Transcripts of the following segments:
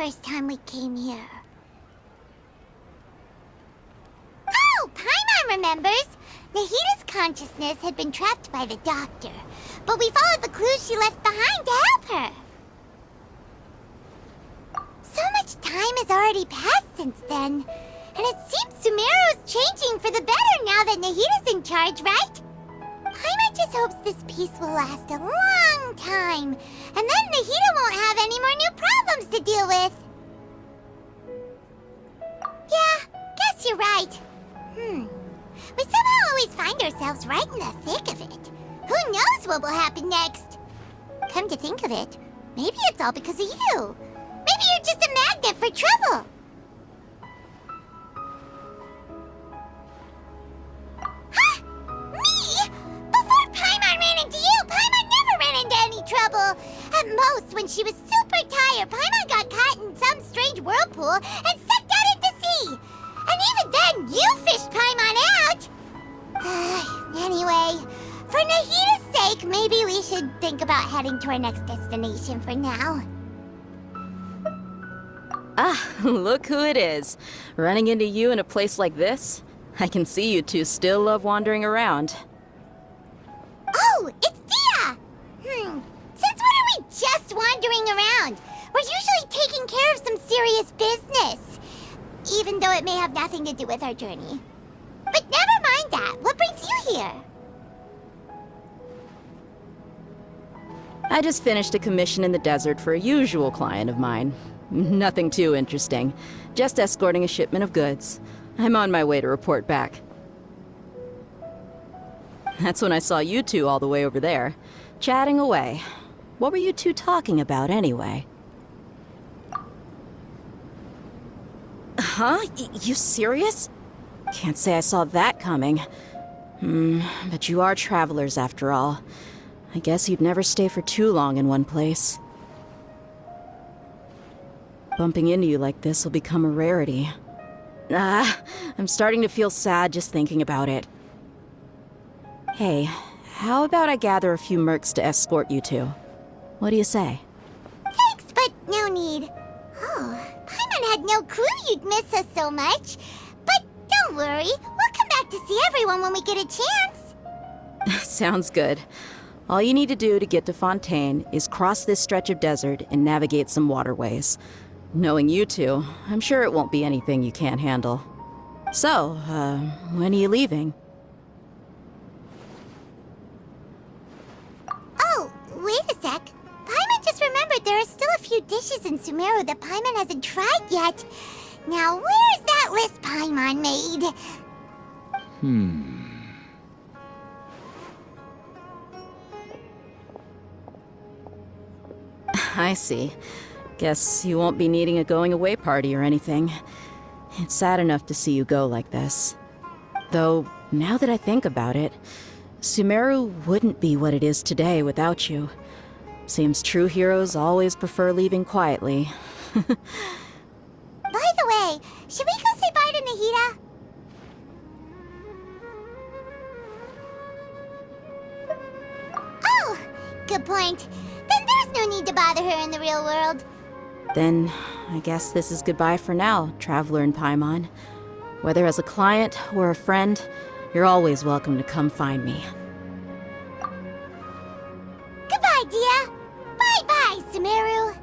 first time we came here. Oh, Paimon remembers! Nahita's consciousness had been trapped by the doctor, but we followed the clues she left behind to help her. So much time has already passed since then, and it seems Sumeru's changing for the better now that Nahita's in charge, right? Paimon just hopes this peace will last a long time, and then Nahita won't have any more new problems to deal with. Yeah, guess you're right. We somehow always find ourselves right in the thick of it. Who knows what will happen next? Come to think of it, maybe it's all because of you. Maybe you're just a magnet for trouble. Huh? Me? Before Paimon ran into you, Paimon never ran into any trouble. At most, when she was super tired, Paimon got caught in some strange whirlpool and sucked out into sea. And even then, you fished Paimon out! Anyway, for Nahita's sake, maybe we should think about heading to our next destination for now. Ah, look who it is. Running into you in a place like this? I can see you two still love wandering around. Oh, it's Dia! Since when are we just wandering around? We're usually taking care of some serious business. Even though it may have nothing to do with our journey. But never mind that. What brings you here? I just finished a commission in the desert for a usual client of mine. Nothing too interesting. Just escorting a shipment of goods. I'm on my way to report back. That's when I saw you two all the way over there, chatting away. What were you two talking about anyway? Huh? You serious? Can't say I saw that coming. But you are travelers after all. I guess you'd never stay for too long in one place. Bumping into you like this will become a rarity. I'm starting to feel sad just thinking about it. Hey, how about I gather a few mercs to escort you two? What do you say? Thanks, but no need. Oh, Paimon had no clue you'd miss us so much. But don't worry, we'll come back to see everyone when we get a chance. Sounds good. All you need to do to get to Fontaine is cross this stretch of desert and navigate some waterways. Knowing you two, I'm sure it won't be anything you can't handle. So, when are you leaving? Oh, wait a sec. Paimon just remembered there are still a few dishes in Sumeru that Paimon hasn't tried yet. Now, where's that list Paimon made? I see. Guess you won't be needing a going-away party or anything. It's sad enough to see you go like this. Though, now that I think about it, Sumeru wouldn't be what it is today without you. Seems true heroes always prefer leaving quietly. By the way, should we go say bye to Nahita? Oh, good point. Then there's no need to bother her in the real world. Then, I guess this is goodbye for now, Traveler in Paimon. Whether as a client or a friend, you're always welcome to come find me. Goodbye, Dia. Bye-bye, Sumeru.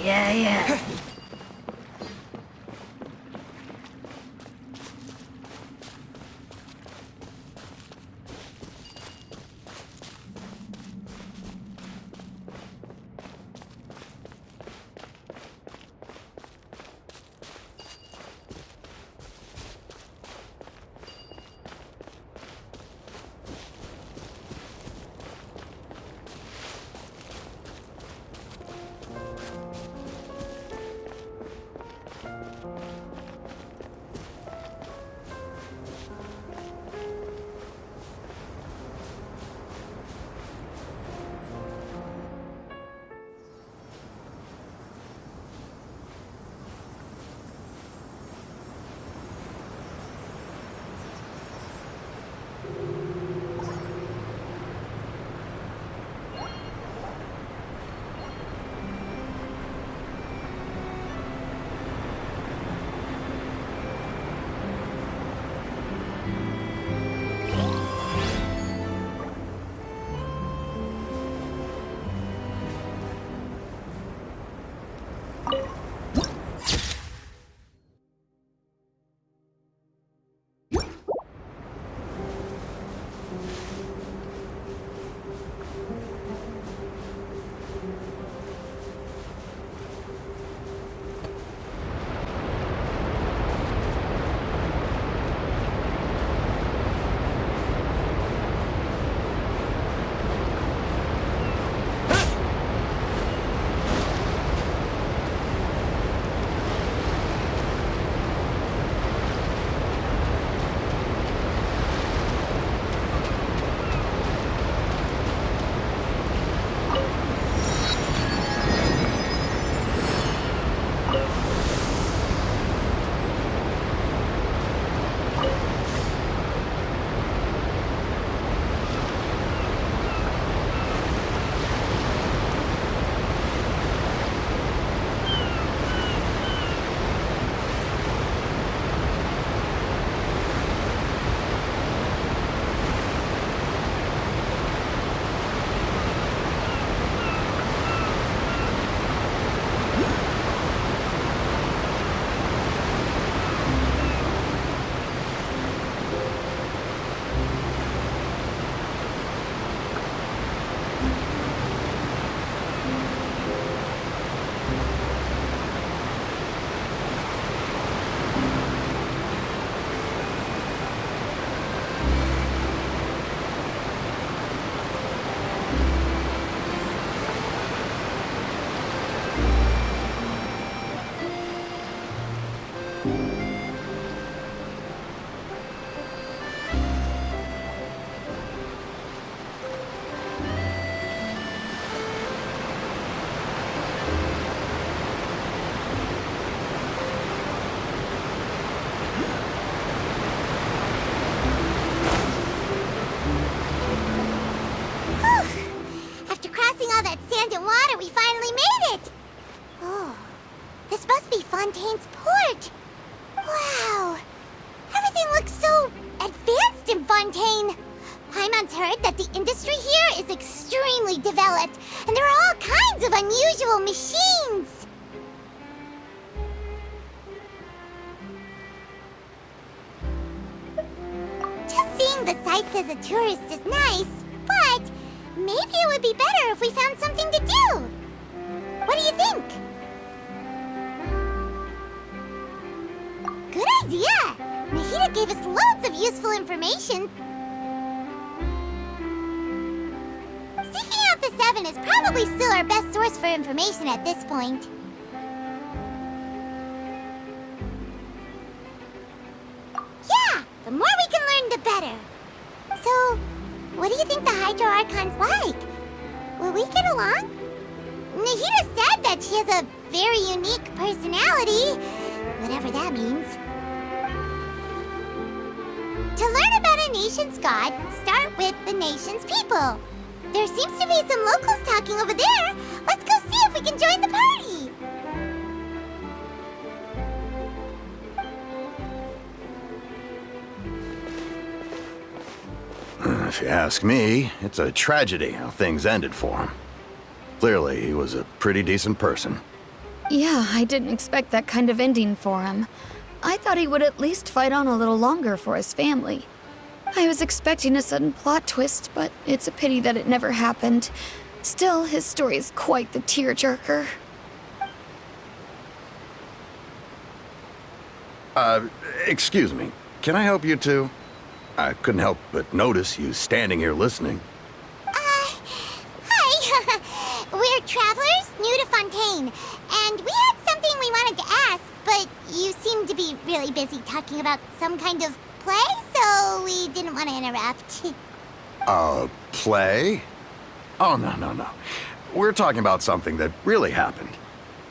Yeah. Fontaine's port. Wow. Everything looks so advanced in Fontaine. Paimon's heard that the industry here is extremely developed, and there are all kinds of unusual machines. Just seeing the sights as a tourist is nice, but maybe it would be better if we found something to do. What do you think? Good idea! Nahida gave us loads of useful information. Seeking out the Seven is probably still our best source for information at this point. Yeah! The more we can learn, the better. So, what do you think the Hydro Archon's like? Will we get along? Nahida said that she has a very unique personality, whatever that means. To learn about a nation's god, start with the nation's people. There seems to be some locals talking over there. Let's go see if we can join the party. If you ask me, it's a tragedy how things ended for him. Clearly, he was a pretty decent person. Yeah, I didn't expect that kind of ending for him. I thought he would at least fight on a little longer for his family. I was expecting a sudden plot twist, but it's a pity that it never happened. Still, his story is quite the tearjerker. Excuse me. Can I help you two? I couldn't help but notice you standing here listening. Hi. We're travelers new to Fontaine, and we had something we wanted to ask, but you seem to be really busy talking about some kind of play, so we didn't want to interrupt. Play? Oh, no. We're talking about something that really happened.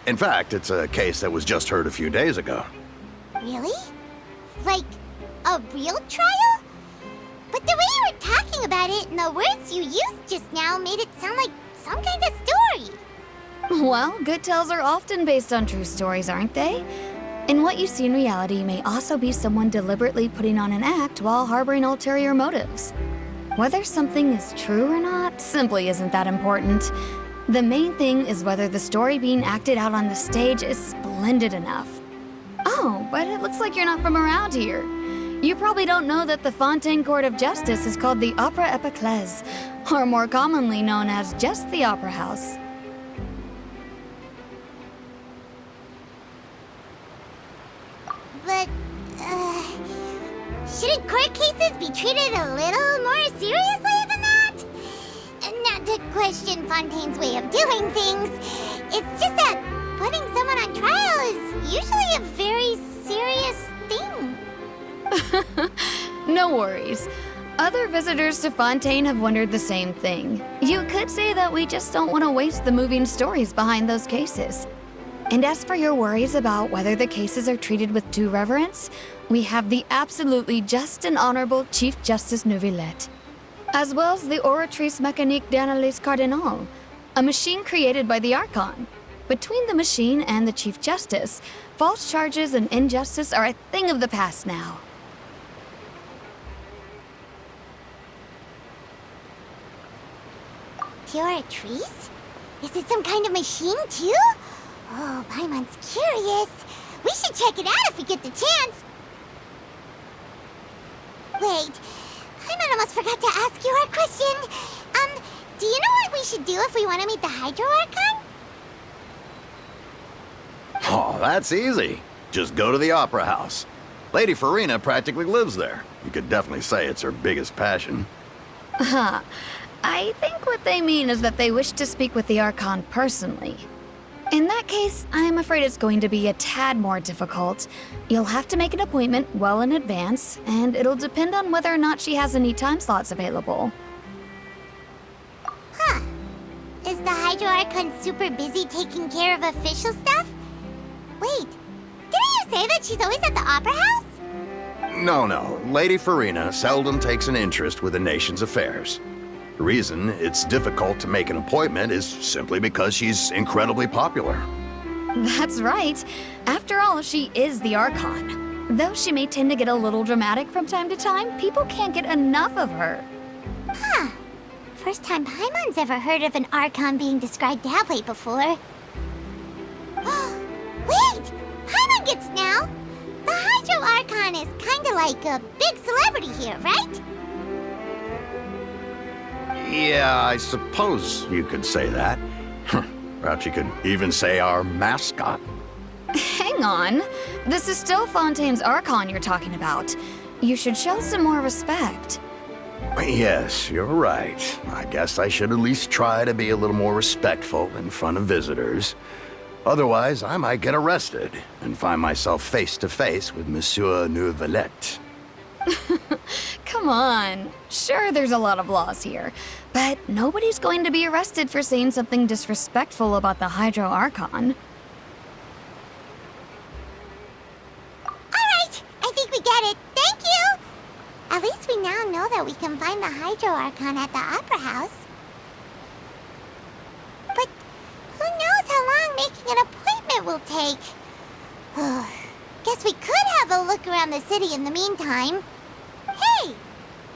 In fact, it's a case that was just heard a few days ago. Really? Like, a real trial? But the way you were talking about it and the words you used just now made it sound like some kind of story. Well, good tales are often based on true stories, aren't they? And what you see in reality may also be someone deliberately putting on an act while harboring ulterior motives. Whether something is true or not simply isn't that important. The main thing is whether the story being acted out on the stage is splendid enough. Oh, but it looks like you're not from around here. You probably don't know that the Fontaine Court of Justice is called the Opera Epiclese, or more commonly known as just the Opera House. But, shouldn't court cases be treated a little more seriously than that? Not to question Fontaine's way of doing things, it's just that putting someone on trial is usually a very serious thing. No worries. Other visitors to Fontaine have wondered the same thing. You could say that we just don't want to waste the moving stories behind those cases. And as for your worries about whether the cases are treated with due reverence, we have the absolutely just and honorable Chief Justice Neuvillette, as well as the Oratrice Mécanique d'Analyse Cardinal, a machine created by the Archon. Between the machine and the Chief Justice, false charges and injustice are a thing of the past now. Oratrice? Is it some kind of machine, too? Oh, Paimon's curious. We should check it out if we get the chance. Wait, Paimon almost forgot to ask you our question. Do you know what we should do if we want to meet the Hydro Archon? Oh, that's easy. Just go to the Opera House. Lady Farina practically lives there. You could definitely say it's her biggest passion. Huh. I think what they mean is that they wish to speak with the Archon personally. In that case, I'm afraid it's going to be a tad more difficult. You'll have to make an appointment well in advance, and it'll depend on whether or not she has any time slots available. Huh. Is the Hydro Archon super busy taking care of official stuff? Wait, didn't you say that she's always at the Opera House? No. Lady Farina seldom takes an interest with the nation's affairs. The reason it's difficult to make an appointment is simply because she's incredibly popular. That's right. After all, she is the Archon. Though she may tend to get a little dramatic from time to time, people can't get enough of her. Huh. First time Paimon's ever heard of an Archon being described that way before. Wait! Paimon gets now! The Hydro Archon is kinda like a big celebrity here, right? Yeah, I suppose you could say that. Perhaps you could even say our mascot. Hang on. This is still Fontaine's Archon you're talking about. You should show some more respect. Yes, you're right. I guess I should at least try to be a little more respectful in front of visitors. Otherwise, I might get arrested and find myself face to face with Monsieur Neuvillette. Come on. Sure, there's a lot of laws here, but nobody's going to be arrested for saying something disrespectful about the Hydro Archon. Alright, I think we get it. Thank you! At least we now know that we can find the Hydro Archon at the Opera House. But who knows how long making an appointment will take? Guess we could have a look around the city in the meantime. Hey!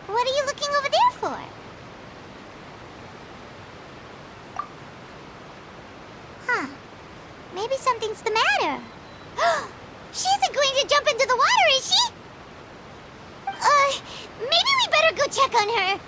What are you looking over there for? Huh. Maybe something something's the matter. She isn't going to jump into the water, is she? Maybe we better go check on her.